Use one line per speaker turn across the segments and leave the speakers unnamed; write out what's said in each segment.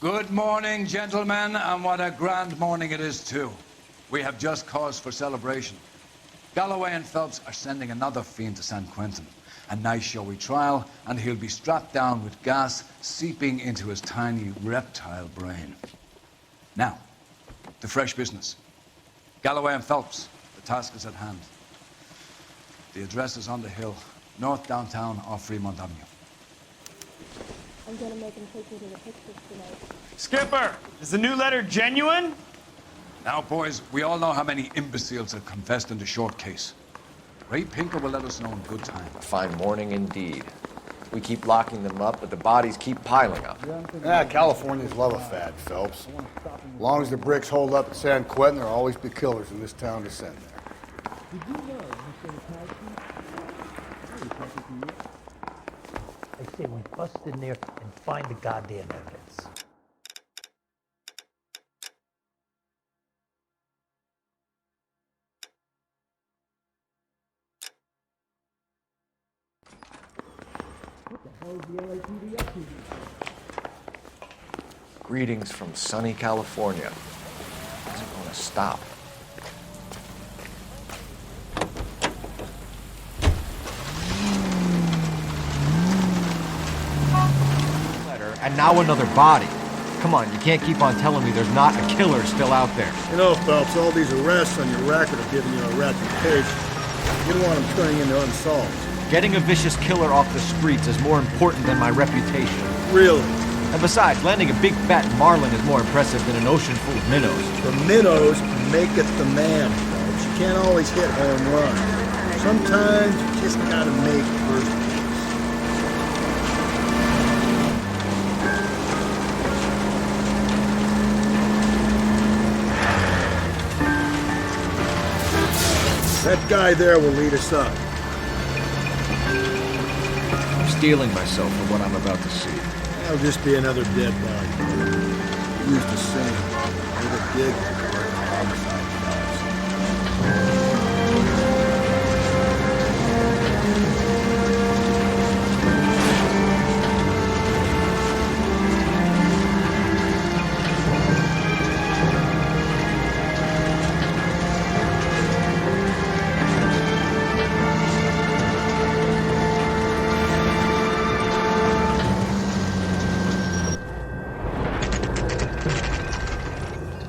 Good morning, gentlemen, and what a grand morning it is, too. We have just cause for celebration. Galloway and Phelps are sending another fiend to San Quentin. A nice showy trial, and he'll be strapped down with gas seeping into his tiny reptile brain. Now, to fresh business. Galloway and Phelps, the task is at hand. The address is on the hill, north downtown off Fremont Avenue.
I'm gonna make him take me to the pictures tonight.
Skipper, is the new letter genuine?
Now, boys, we all know how many imbeciles have confessed in the short case. Ray Pinker will let us know in good time.
A fine morning indeed. We keep locking them up, but the bodies keep piling up.
Yeah, Californians love a fad, Phelps. As long as the bricks hold up at San Quentin, there'll always be killers in this town to send there.
Did you know I say we bust in there and find the goddamn evidence. What the hell is the LAPD up to?
Greetings from sunny California. It doesn't want to stop. And now another body. Come on, you can't keep on telling me there's not a killer still out there.
You know, Phelps, all these arrests on your record are giving you a reputation. You don't want them turning into unsolved.
Getting a vicious killer off the streets is more important than my reputation.
Really?
And besides, landing a big fat marlin is more impressive than an ocean full of minnows.
The minnows make it the man, Phelps. You can't always hit home runs. Sometimes you just gotta make first base. That guy there will lead us up.
I'm steeling myself for what I'm about to see.
That'll just be another dead body. Used to sing. With a dig where the homicide does.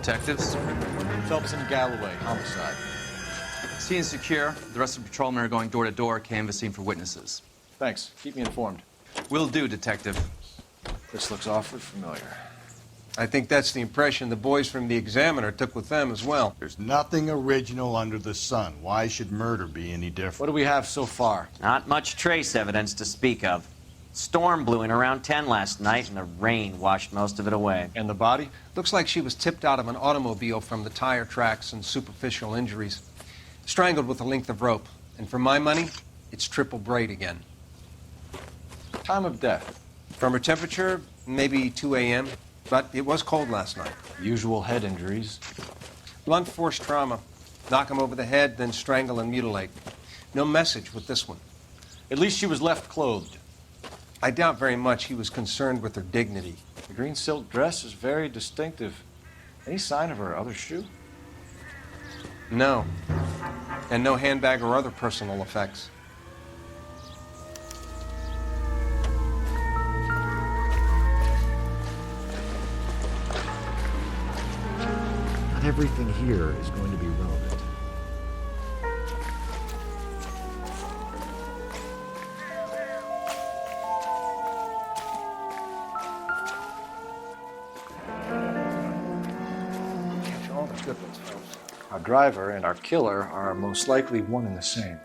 Detectives?
Phelps and Galloway, homicide.
Scene secure. The rest of the patrolmen are going door to door, canvassing for witnesses.
Thanks. Keep me informed.
Will do, Detective.
This looks awfully familiar.
I think that's the impression the boys from the Examiner took with them as well.
There's nothing original under the sun. Why should murder be any different?
What do we have so far?
Not much trace evidence to speak of. Storm blew in around 10 last night, and the rain washed most of it away.
And the body? Looks like she was tipped out of an automobile from the tire tracks and superficial injuries. Strangled with a length of rope. And for my money, it's triple braid again.
Time of death?
From her temperature, maybe 2 a.m., but it was cold last night.
Usual head injuries.
Blunt force trauma. Knock him over the head, then strangle and mutilate. No message with this one.
At least she was left clothed.
I doubt very much he was concerned with her dignity.
The green silk dress is very distinctive. Any sign of her other shoe?
No. And no handbag or other personal effects.
Not everything here is going to be relevant. Our driver and our killer are most likely one and the same.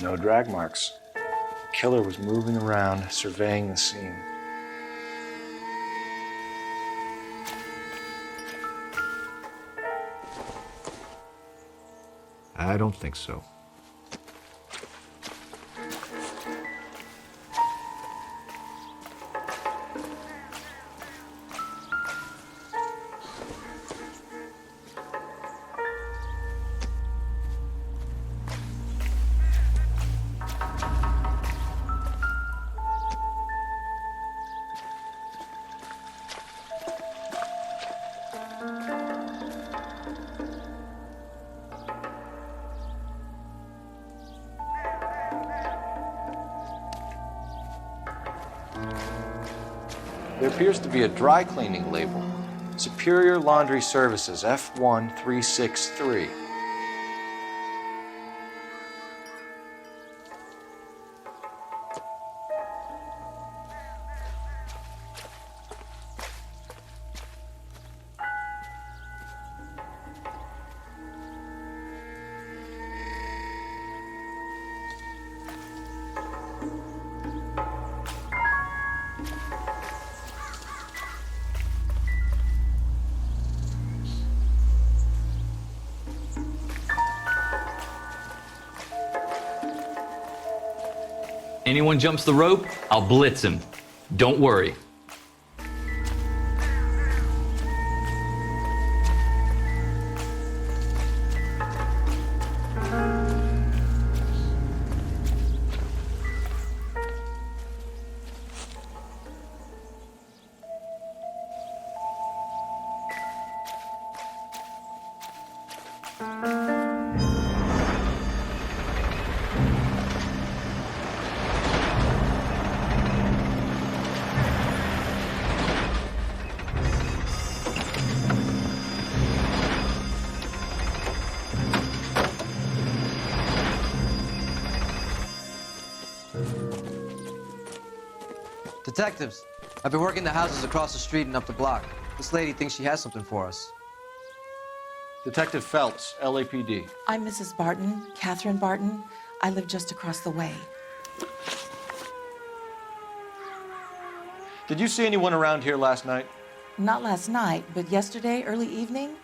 No drag marks. The killer was moving around, surveying the scene. I don't think so.
There appears to be a dry cleaning label. Superior Laundry Services, F1363.
Anyone jumps the rope, I'll blitz him. Don't worry.
Detectives, I've been working the houses across the street and up the block. This lady thinks she has something for us.
Detective Phelps, LAPD.
I'm Mrs. Barton, Catherine Barton. I live just across the way.
Did you see anyone around here last night?
Not last night, but yesterday, early evening,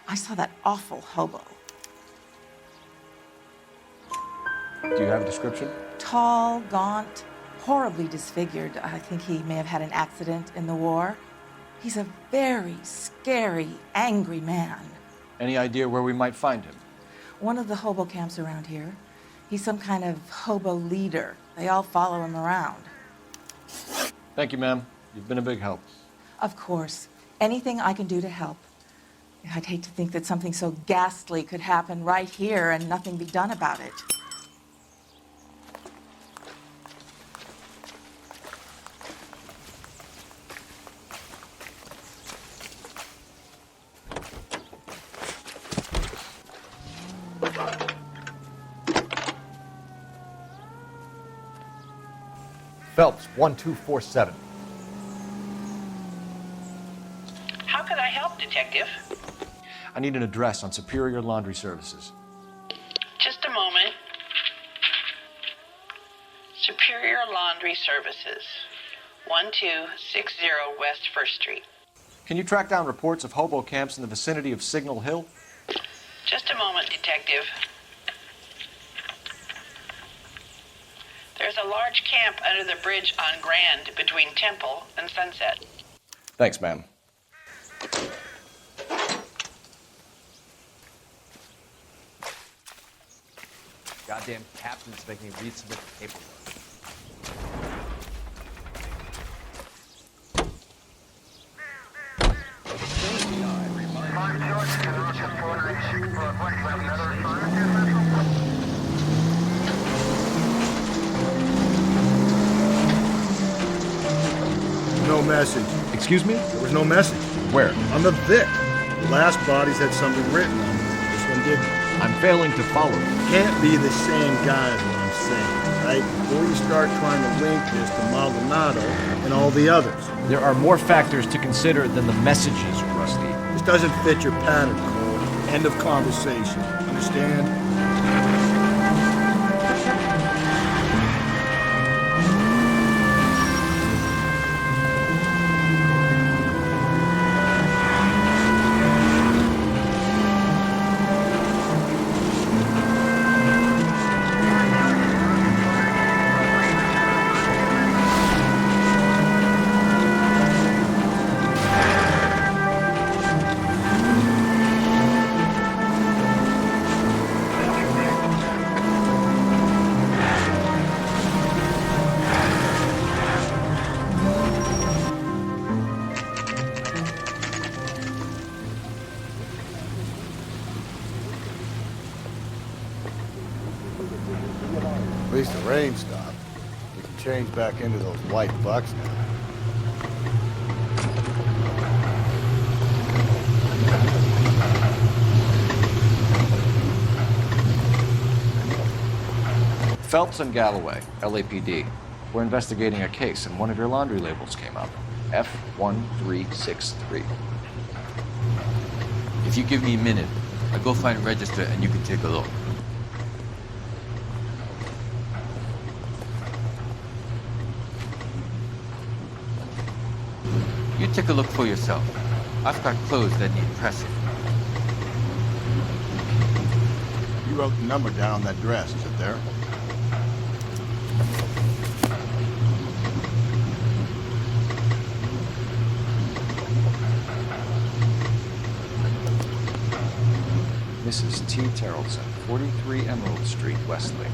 I saw that awful hobo.
Do you have a description?
Tall, gaunt, horribly disfigured. I think he may have had an accident in the war. He's a very scary, angry man.
Any idea where we might find him?
One of the hobo camps around here. He's some kind of hobo leader. They all follow him around.
Thank you, ma'am. You've been a big help.
Of course. Anything I can do to help. I'd hate to think that something so ghastly could happen right here and nothing be done about it.
Phelps, 1247.
How could I help, Detective?
I need an address on Superior Laundry Services.
Just a moment. Superior Laundry Services, 1260 West 1st Street.
Can you track down reports of hobo camps in the vicinity of Signal Hill?
Just a moment, Detective. There's a large camp under the bridge on Grand between Temple and Sunset.
Thanks, ma'am.
Goddamn captain's making me read some of the paperwork.
No message.
Excuse me?
There was no message.
Where?
On the Vic. The last bodies had something written on them. This one didn't.
I'm failing to follow.
Can't be the same guy is what I'm saying, right? Before you start trying to link this to Maldonado and all the others.
There are more factors to consider than the messages, Rusty.
This doesn't fit your pattern, Cole. End of conversation. Understand?
At least the rain stopped. We can change back into those white bucks now.
Phelps and Galloway, LAPD. We're investigating a case, and one of your laundry labels came up. F1363.
If you give me a minute, I'll go find a register and you can take a look. You take a look for yourself. I've got clothes that need pressing.
You wrote the number down on that dress, is it there?
Mrs. T. Terrellson, 43 Emerald Street, Westlake.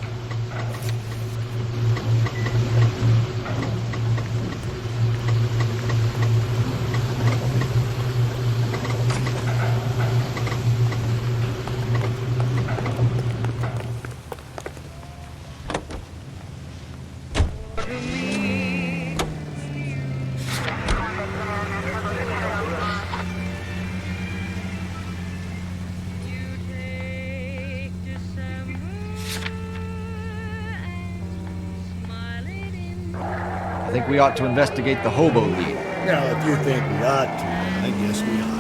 I think we ought to investigate the hobo lead.
Now, if you think we ought to, I guess we ought.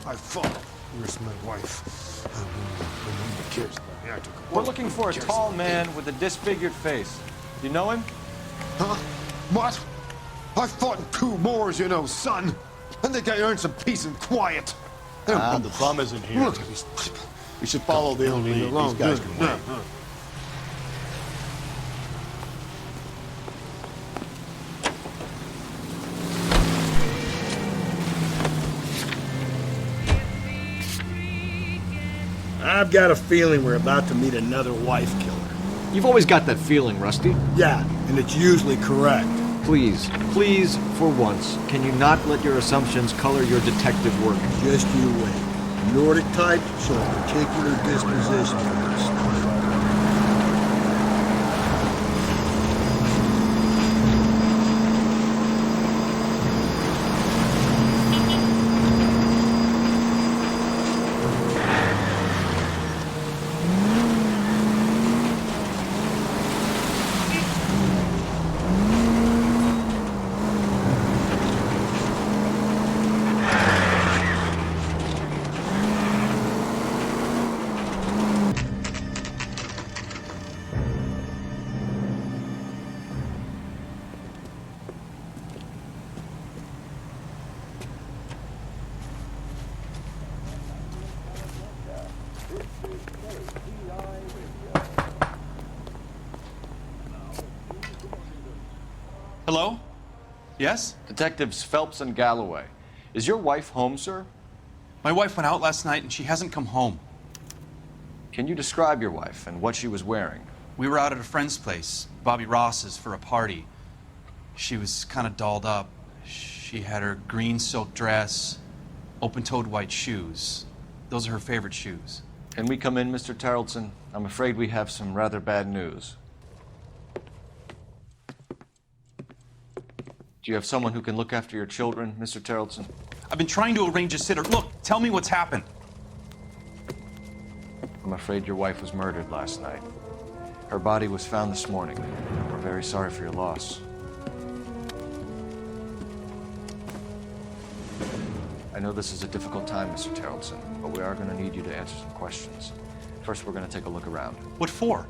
I fought. Where's my wife?
We're looking for a tall man with a disfigured face. You know him?
Huh? What? I fought in 2 wars, you know, son. I think I earned some peace and quiet.
The bum isn't here. We should follow the lead. These guys can wait. I've got a feeling we're about to meet another wife killer.
You've always got that feeling, Rusty.
Yeah, and it's usually correct.
Please, for once, can you not let your assumptions color your detective work?
Just you wait. Nordic type show a particular disposition for this stuff.
Hello? Yes?
Detectives Phelps and Galloway. Is your wife home, sir?
My wife went out last night and she hasn't come home.
Can you describe your wife and what she was wearing?
We were out at a friend's place, Bobby Ross's, for a party. She was kind of dolled up. She had her green silk dress, open-toed white shoes. Those are her favorite shoes.
Can we come in, Mr. Terrellson? I'm afraid we have some rather bad news. Do you have someone who can look after your children, Mr. Terrellson?
I've been trying to arrange a sitter. Look, tell me what's happened.
I'm afraid your wife was murdered last night. Her body was found this morning. We're very sorry for your loss. I know this is a difficult time, Mr. Terrellson, but we are going to need you to answer some questions. First, we're going to take a look around.
What for?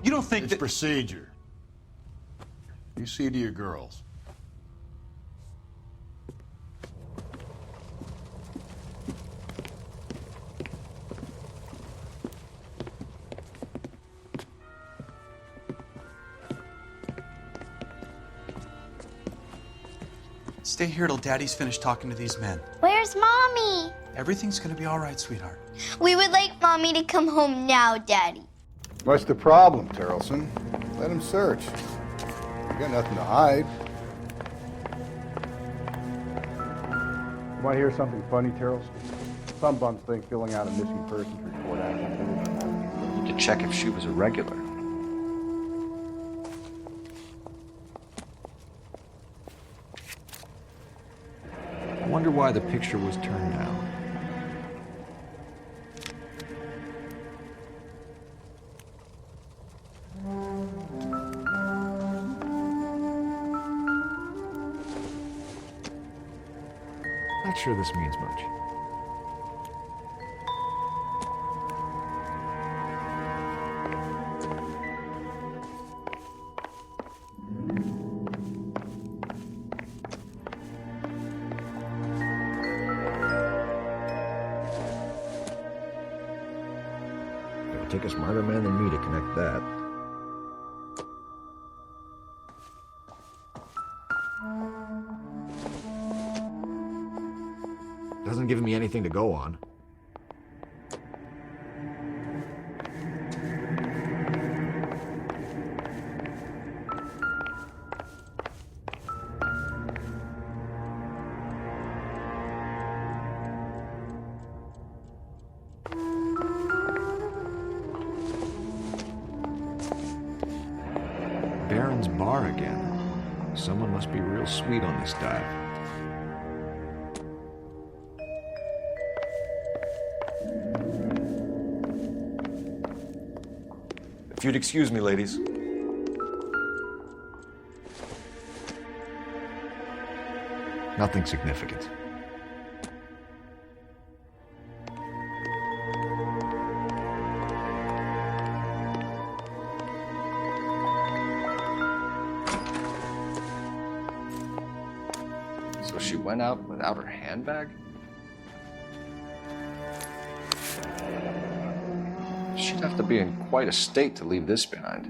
You don't think
it's procedure. You see to your girls.
Stay here till Daddy's finished talking to these men.
Where's Mommy?
Everything's gonna be all right, sweetheart.
We would like Mommy to come home now, Daddy.
What's the problem, Terrellson? Let him search. You got nothing to hide.
Want to hear something funny, Terrell? Some bums think filling out a missing persons report after
To check if she was a regular. I wonder why the picture was turned down. Not sure this means much. It'll take a smarter man than me to connect that. Doesn't give me anything to go on. Baron's bar again. Someone must be real sweet on this dive. If you'd excuse me, ladies. Nothing significant. So she went out without her handbag? She'd have to be in quite a state to leave this behind.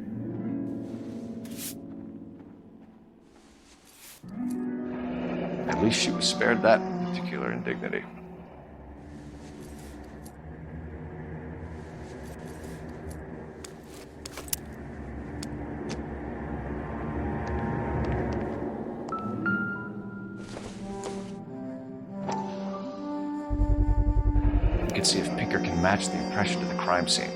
At least she was spared that particular indignity. We can see if Pinker can match the impression to the crime scene.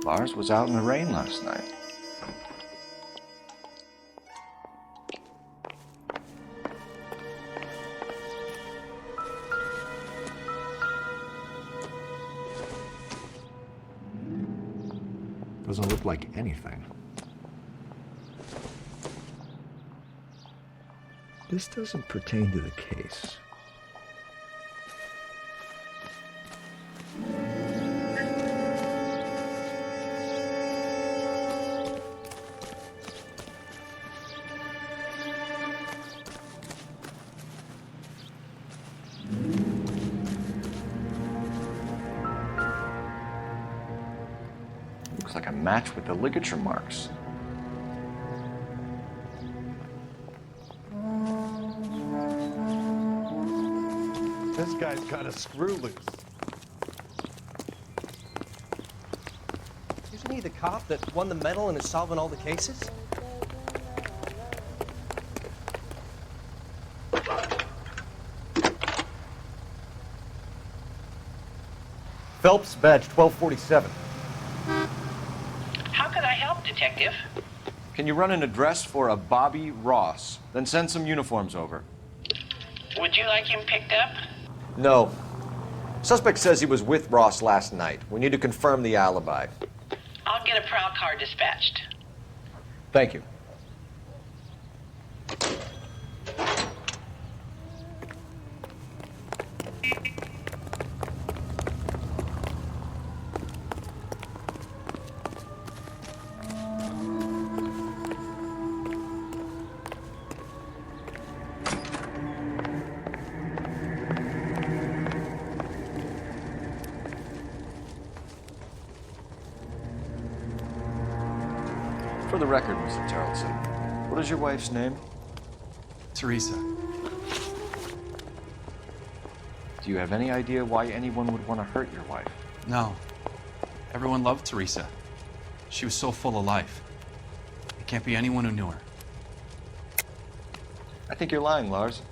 Lars was out in the rain last night. Doesn't look like anything. This doesn't pertain to the case. Looks like a match with the ligature marks.
This guy's got a screw loose.
Isn't he the cop that won the medal and is solving all the cases?
Phelps, badge 1247.
How could I help, Detective?
Can you run an address for a Bobby Ross? Then send some uniforms over.
Would you like him picked up?
No. Suspect says he was with Ross last night. We need to confirm the alibi.
I'll get a prowl car dispatched.
Thank you.
For the record, Mr. Tarleton, what is your wife's name?
Teresa.
Do you have any idea why anyone would want to hurt your wife?
No. Everyone loved Teresa. She was so full of life. Can't be anyone who knew her.
I think you're lying, Lars.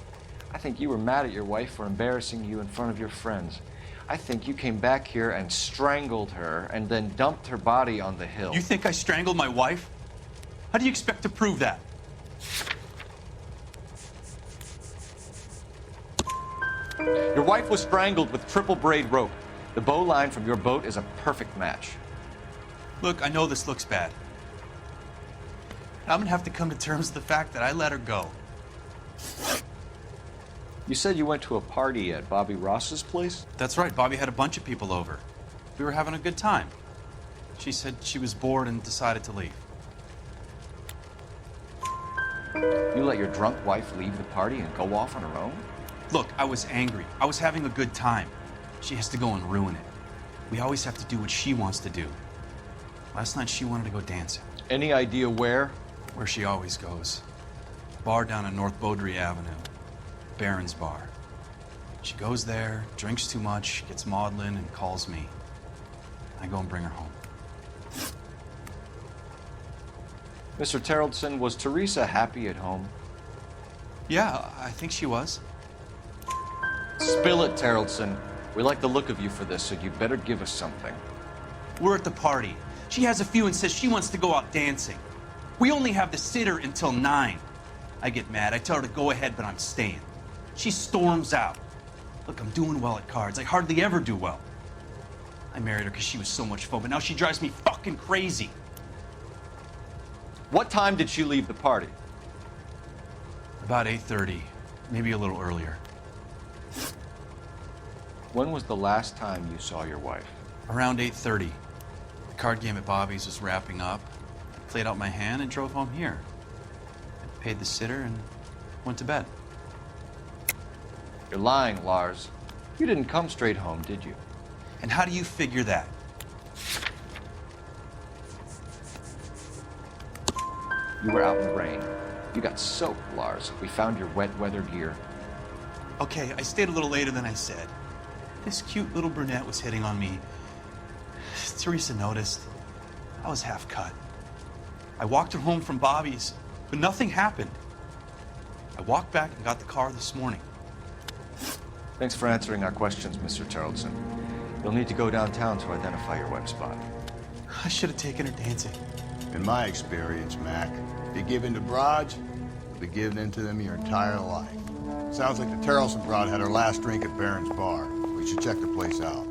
I think you were mad at your wife for embarrassing you in front of your friends. I think you came back here and strangled her and then dumped her body on the hill.
You think I strangled my wife? How do you expect to prove that?
Your wife was strangled with triple braid rope. The bow line from your boat is a perfect match.
Look, I know this looks bad. I'm gonna have to come to terms with the fact that I let her go.
You said you went to a party at Bobby Ross's place?
That's right, Bobby had a bunch of people over. We were having a good time. She said she was bored and decided to leave.
You let your drunk wife leave the party and go off on her own?
Look, I was angry. I was having a good time. She has to go and ruin it. We always have to do what she wants to do. Last night she wanted to go dancing.
Any idea where?
Where she always goes. Bar down on North Beaudry Avenue. Barron's Bar. She goes there, drinks too much, gets maudlin, and calls me. I go and bring her home.
Mr. Terrellson, was Teresa happy at home?
Yeah, I think she was.
Spill it, Terrellson. We like the look of you for this, so you'd better give us something.
We're at the party. She has a few and says she wants to go out dancing. We only have the sitter until 9. I get mad. I tell her to go ahead, but I'm staying. She storms out. Look, I'm doing well at cards. I hardly ever do well. I married her because she was so much fun, but now she drives me fucking crazy.
What time did she leave the party?
About 8:30, maybe a little earlier.
When was the last time you saw your wife?
Around 8:30. The card game at Bobby's was wrapping up. I played out my hand and drove home here. I paid the sitter and went to bed.
You're lying, Lars. You didn't come straight home, did you?
And how do you figure that?
You were out in the rain. You got soaked, Lars. We found your wet weather gear.
Okay, I stayed a little later than I said. This cute little brunette was hitting on me. Teresa noticed. I was half cut. I walked her home from Bobby's, but nothing happened. I walked back and got the car this morning.
Thanks for answering our questions, Mr. Terrellson. You'll need to go downtown to identify your wife's body.
I should have taken her dancing.
In my experience, Mac, if you give in to broads, you'll be giving in to them your entire life. Sounds like the Terrellson broad had her last drink at Barron's Bar. We should check the place out.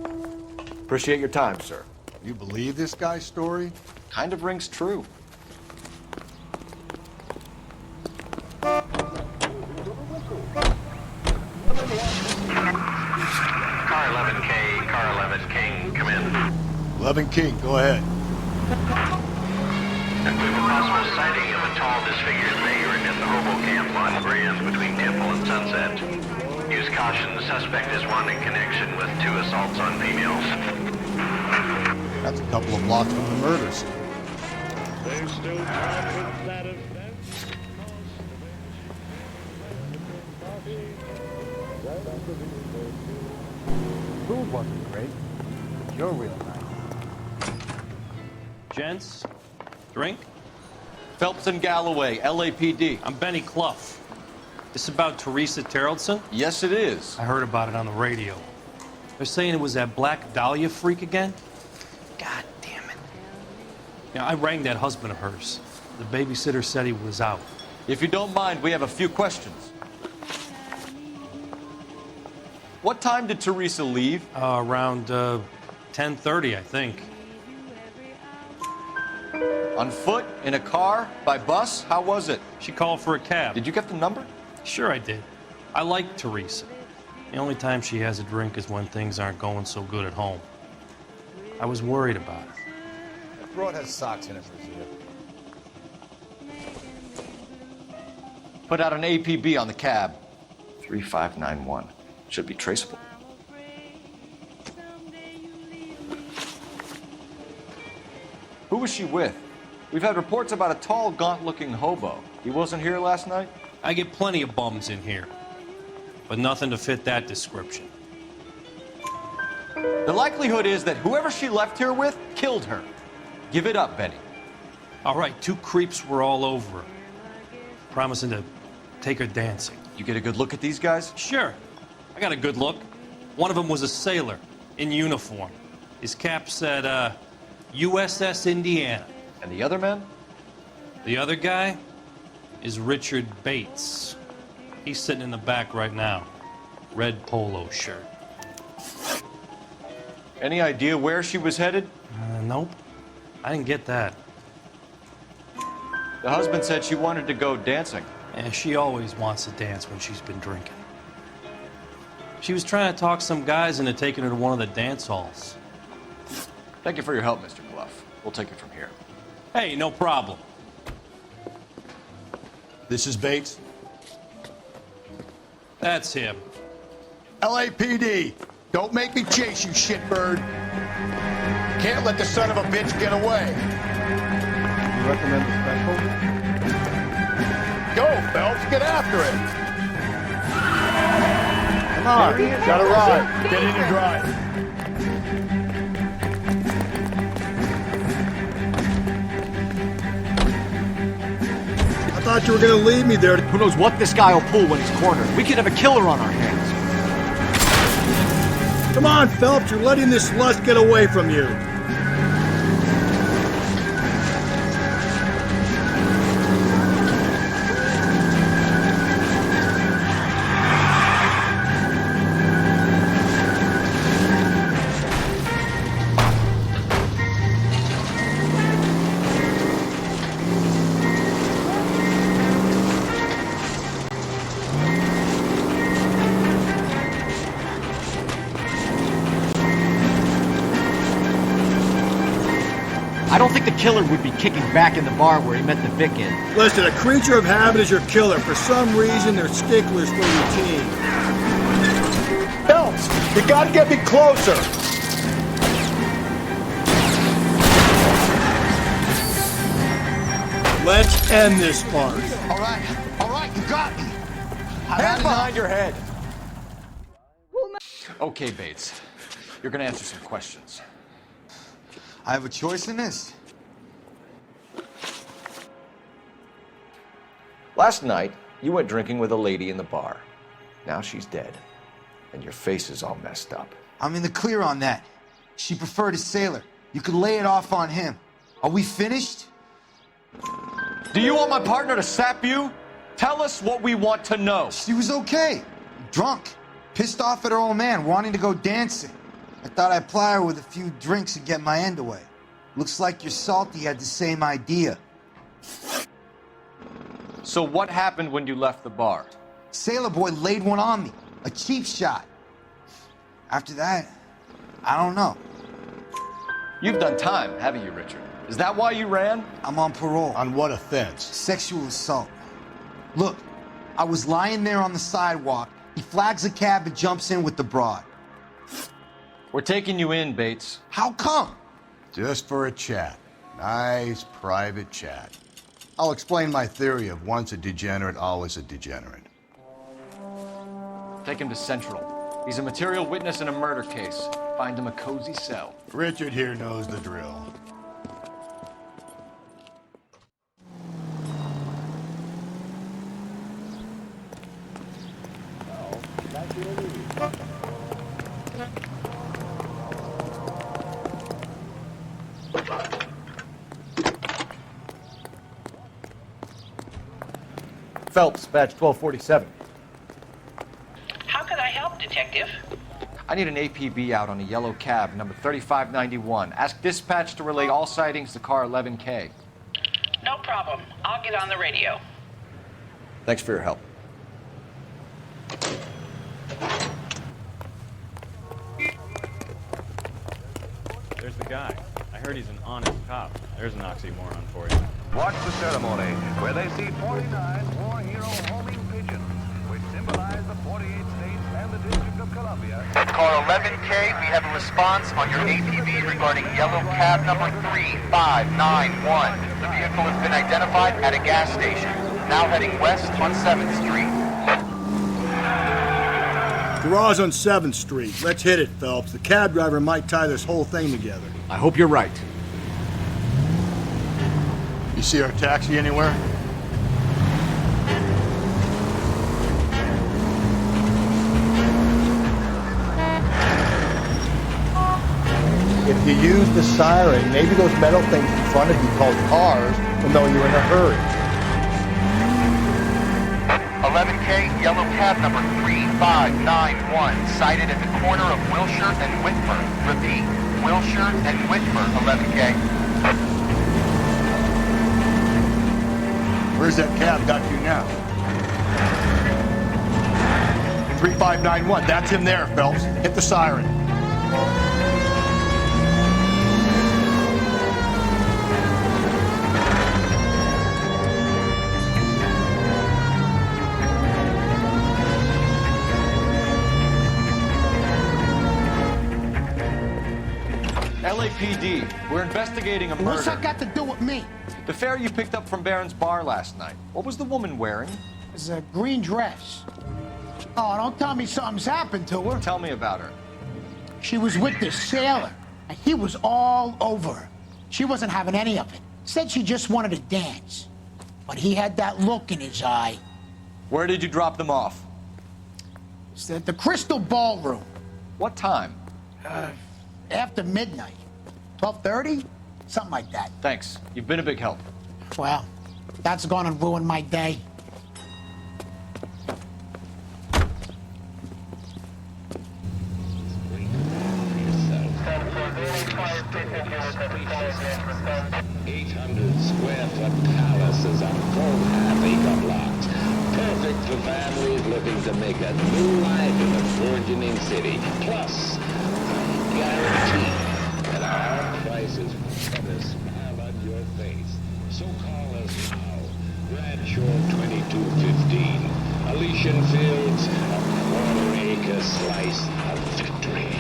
Appreciate your time, sir.
You believe this guy's story?
Kind of rings true.
Car 11K, Car 11 King, come in.
11 King, go ahead.
We have a possible sighting of a tall, disfigured vagrant in the hobo camp on Grand between Temple and Sunset. Use caution, the suspect is one in connection with 2 assaults on females.
That's a couple of blocks from the murder scene.
They're still trying with that event.
Food wasn't great, but you're real nice.
Gents, drink?
Phelps and Galloway, LAPD.
I'm Benny Clough. This about Teresa Terrellson?
Yes, it is.
I heard about it on the radio. They're saying it was that Black Dahlia freak again? God damn it. Yeah, I rang that husband of hers. The babysitter said he was out.
If you don't mind, we have a few questions. What time did Teresa leave?
Around 10:30, I think.
On foot? In a car? By bus? How was it?
She called for a cab.
Did you get the number?
Sure I did. I like Teresa. The only time she has a drink is when things aren't going so good at home. I was worried about her.
That broad has socks in it, Rosita.
Put out an APB on the cab. 3591. Should be traceable. Who was she with? We've had reports about a tall, gaunt-looking hobo. He wasn't here last night?
I get plenty of bums in here, but nothing to fit that description.
The likelihood is that whoever she left here with killed her. Give it up, Benny.
All right, 2 creeps were all over her, promising to take her dancing.
You get a good look at these guys?
Sure. I got a good look. One of them was a sailor in uniform. His cap said, USS Indiana.
And the other man?
The other guy is Richard Bates. He's sitting in the back right now. Red polo shirt.
Any idea where she was headed?
Nope. I didn't get that.
The husband said she wanted to go dancing.
And she always wants to dance when she's been drinking. She was trying to talk some guys into taking her to one of the dance halls.
Thank you for your help, Mr. Bluff. We'll take it from here.
Hey, no problem.
This is Bates.
That's him.
LAPD, don't make me chase you, shitbird. Can't let the son of a bitch get away.
You recommend the special?
Go, Phelps, get after it. Come on, gotta ride. Get in and drive.
I thought you were gonna leave me there. Who knows what this guy will pull when he's cornered? We could have a killer on our hands.
Come on, Phelps, you're letting this lust get away from you.
I don't think the killer would be kicking back in the bar where he met the Vic in.
Listen, a creature of habit is your killer. For some reason, they're sticklers for routine.
Phelps, you gotta get me closer.
Let's end this farce.
All right, you got me. Hands behind your head.
Okay, Bates. You're gonna answer some questions.
I have a choice in this.
Last night, you went drinking with a lady in the bar. Now she's dead, and your face is all messed up.
I'm in the clear on that. She preferred a sailor. You could lay it off on him. Are we finished?
Do you want my partner to sap you? Tell us what we want to know.
She was okay. Drunk. Pissed off at her old man, wanting to go dancing. I thought I'd ply her with a few drinks and get my end away. Looks like your Salty had the same idea.
So what happened when you left the bar?
Sailor boy laid one on me. A cheap shot. After that, I don't know.
You've done time, haven't you, Richard? Is that why you ran?
I'm on parole.
On what offense?
Sexual assault. Look, I was lying there on the sidewalk. He flags a cab and jumps in with the broad.
We're taking you in, Bates.
How come?
Just for a chat. Nice private chat. I'll explain my theory of once a degenerate, always a degenerate.
Take him to Central. He's a material witness in a murder case. Find him a cozy cell.
Richard here knows the drill.
Phelps, badge 1247.
How can I help, Detective?
I need an APB out on a yellow cab, number 3591. Ask dispatch to relay all sightings to car 11K.
No problem. I'll get on the radio.
Thanks for your help.
There's the guy. I heard he's an honest cop. There's an oxymoron for you.
Watch the ceremony, where they see 49 war hero homing pigeons, which symbolize the 48 states and the District of Columbia.
At car 11K, we have a response on your APB regarding yellow cab number 3591. The vehicle has been identified at a gas station, now heading west on 7th Street.
Garage on 7th Street. Let's hit it, Phelps. The cab driver might tie this whole thing together.
I hope you're right.
You You see our taxi anywhere?
If you use the siren, maybe those metal things in front of you called cars will know you're in a hurry.
11K, yellow cab number 3591, sighted at the corner of Wilshire and Whitford. Repeat, Wilshire and Whitford, 11K.
Where's that cab got you now? 3591, that's him there, Phelps. Hit the siren.
LAPD, we're investigating a murder.
What's that got to do with me?
The fare you picked up from Barron's bar last night. What was the woman wearing?
It's a green dress. Oh, don't tell me something's happened to her.
Tell me about her.
She was with this sailor, and he was all over her. She wasn't having any of it. Said she just wanted to dance. But he had that look in his eye.
Where did you drop them off?
It's at the Crystal Ballroom.
What time?
After midnight. 12:30? Something like that.
Thanks. You've been a big help.
Well, that's gonna ruin my day.
Square-foot palaces on full half-acre blocks. Perfect for families looking to make a new life in the burgeoning city. Plus, I guarantee that our prices will put a smile on your face. So call us now. Bradshaw 2215. Elysian Fields, a quarter-acre slice of victory.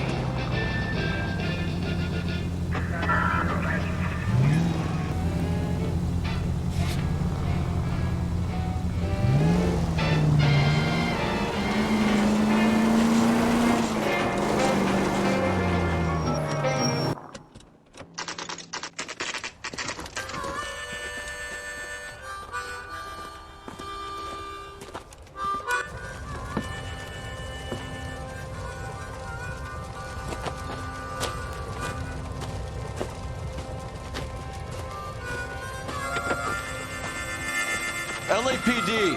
LAPD,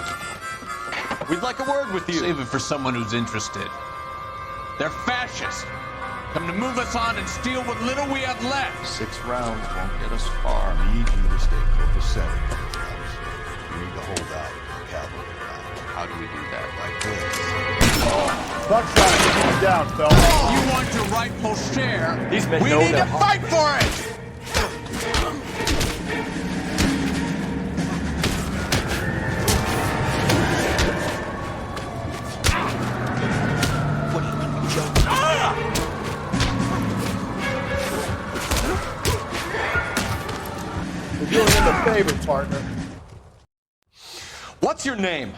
we'd like a word with you.
Save it for someone who's interested. They're fascists. Come to move us on and steal what little we have left.
6 rounds won't get us far. I need you to stay copacetic. You need to hold out for cavalry round.
How do we do that?
Like this. Buckshot, keep him down, Phelps.
You want your rightful share.
These men
We
know
need
they're
to fight for it!
You're doing him a favor, partner.
What's your name?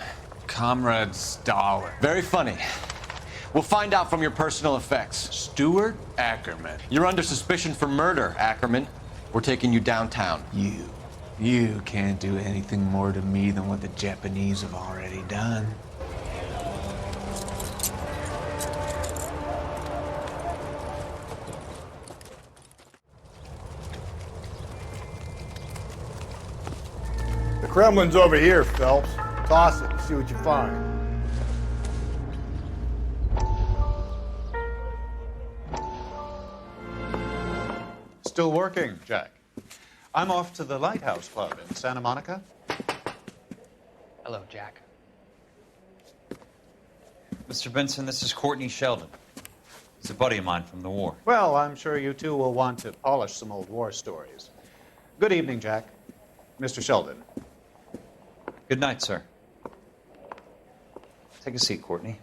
Comrade Stoller.
Very funny. We'll find out from your personal effects.
Stuart Ackerman.
You're under suspicion for murder, Ackerman. We're taking you downtown.
You can't do anything more to me than what the Japanese have already done.
The Kremlin's over here, Phelps. Toss it and see what you find.
Still working, Jack. I'm off to the Lighthouse Club in Santa Monica.
Hello, Jack.
Mr. Benson, this is Courtney Sheldon. He's a buddy of mine from the war. Well, I'm sure you two will want to polish some old war stories. Good evening, Jack. Mr. Sheldon. Good night, sir. Take a seat, Courtney.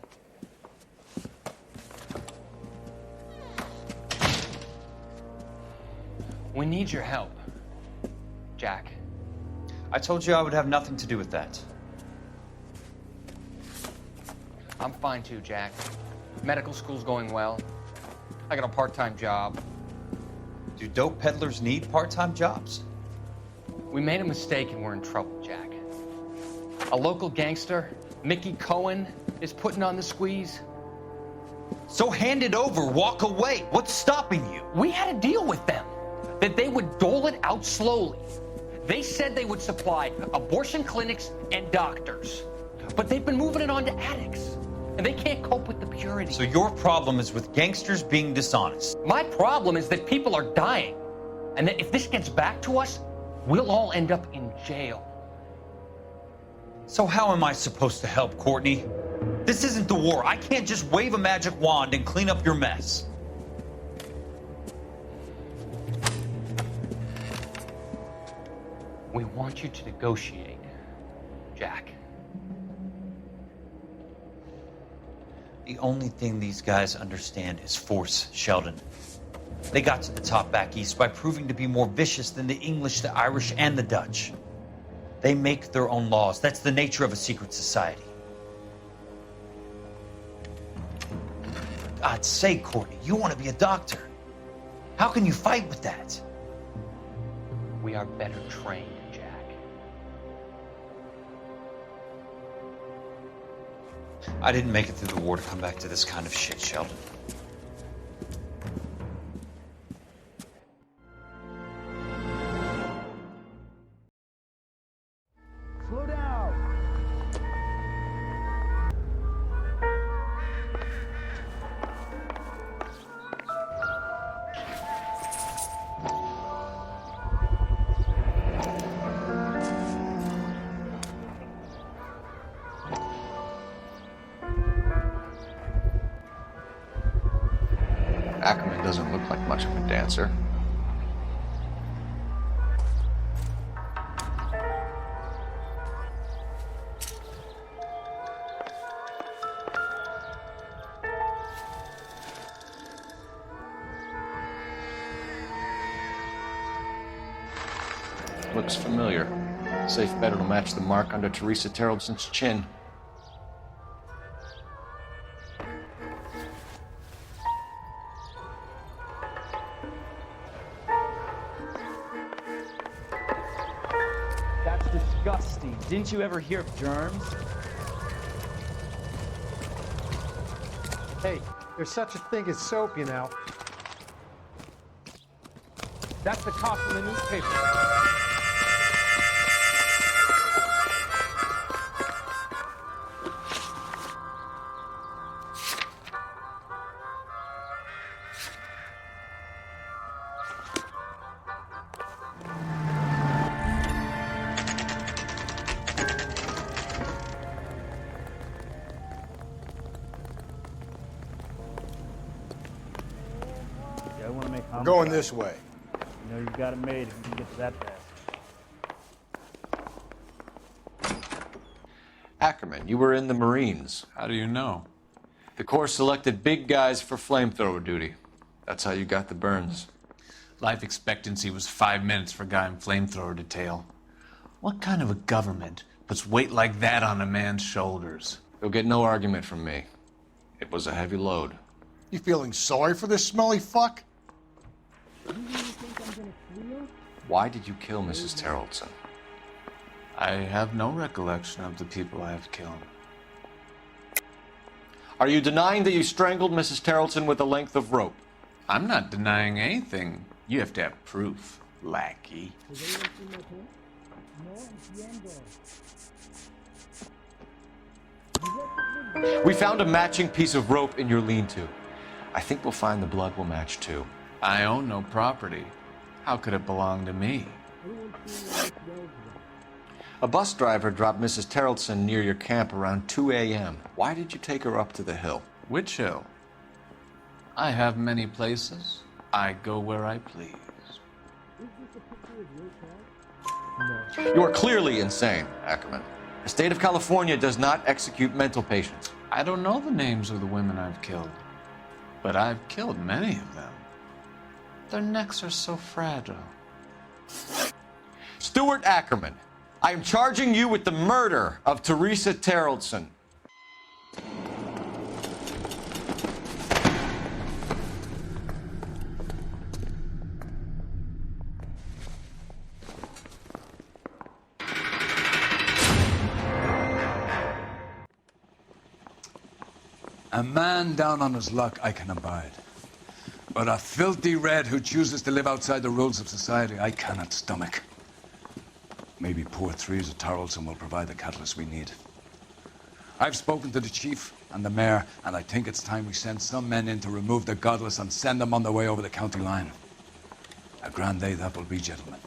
We need your help, Jack.
I told you I would have nothing to do with that.
I'm fine too, Jack. Medical school's going well. I got a part-time job.
Do dope peddlers need part-time jobs?
We made a mistake and we're in trouble, Jack. A local gangster, Mickey Cohen, is putting on the squeeze.
So hand it over, walk away. What's stopping you?
We had a deal with them that they would dole it out slowly. They said they would supply abortion clinics and doctors, but they've been moving it on to addicts, and they can't cope with the purity.
So your problem is with gangsters being dishonest.
My problem is that people are dying, and that if this gets back to us, we'll all end up in jail.
So how am I supposed to help, Courtney? This isn't the war. I can't just wave a magic wand and clean up your mess.
We want you to negotiate, Jack.
The only thing these guys understand is force, Sheldon. They got to the top back east by proving to be more vicious than the English, the Irish, and the Dutch. They make their own laws. That's the nature of a secret society. For God's sake, Courtney, you want to be a doctor. How can you fight with that?
We are better trained, Jack.
I didn't make it through the war to come back to this kind of shit, Sheldon.
Slow down.
Ackerman doesn't look like much of a dancer. Looks familiar. Safe bet it'll match the mark under Teresa Terrelson's chin.
That's disgusting. Didn't you ever hear of germs?
Hey, there's such a thing as soap, you know.
That's the cop from the newspaper.
I want to make
We're going this way.
You know you've got it made if you can get to that fast.
Ackerman, you were in the Marines.
How do you know?
The Corps selected big guys for flamethrower duty. That's how you got the burns.
Life expectancy was 5 minutes for a guy in flamethrower detail. What kind of a government puts weight like that on a man's shoulders?
You'll get no argument from me. It was a heavy load.
You feeling sorry for this smelly fuck?
Why did you kill Mrs. Terrelson?
I have no recollection of the people I have killed.
Are you denying that you strangled Mrs. Terrelson with a length of rope?
I'm not denying anything. You have to have proof, lackey.
We found a matching piece of rope in your lean-to. I think we'll find the blood will match too.
I own no property. How could it belong to me?
A bus driver dropped Mrs. Terrelson near your camp around 2 a.m. Why did you take her up to the hill?
Which hill? I have many places. I go where I please.
You are clearly insane, Ackerman. The state of California does not execute mental patients.
I don't know the names of the women I've killed, but I've killed many of them. Their necks are so fragile.
Stuart Ackerman, I am charging you with the murder of Teresa Terrelson.
A man down on his luck I can abide. But a filthy red who chooses to live outside the rules of society, I cannot stomach. Maybe poor Threes of Tarleton will provide the catalyst we need. I've spoken to the chief and the mayor, and I think it's time we send some men in to remove the godless and send them on their way over the county line. A grand day that will be, gentlemen.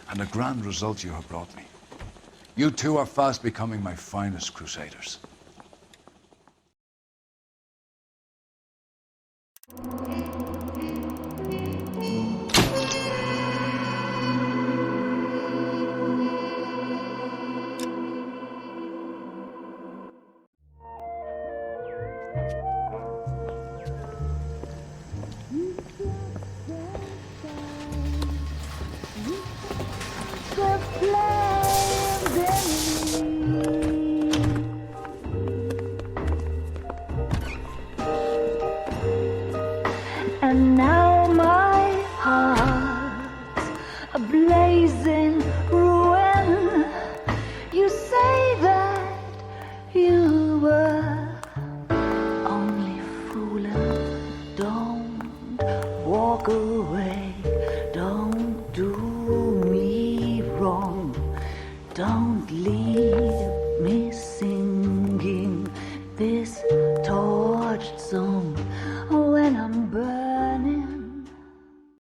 And a grand result you have brought me. You two are fast becoming my finest crusaders.
And now my heart's a blazing ruin. You say that you were only fooling. Don't walk away. Don't do me wrong. Don't leave.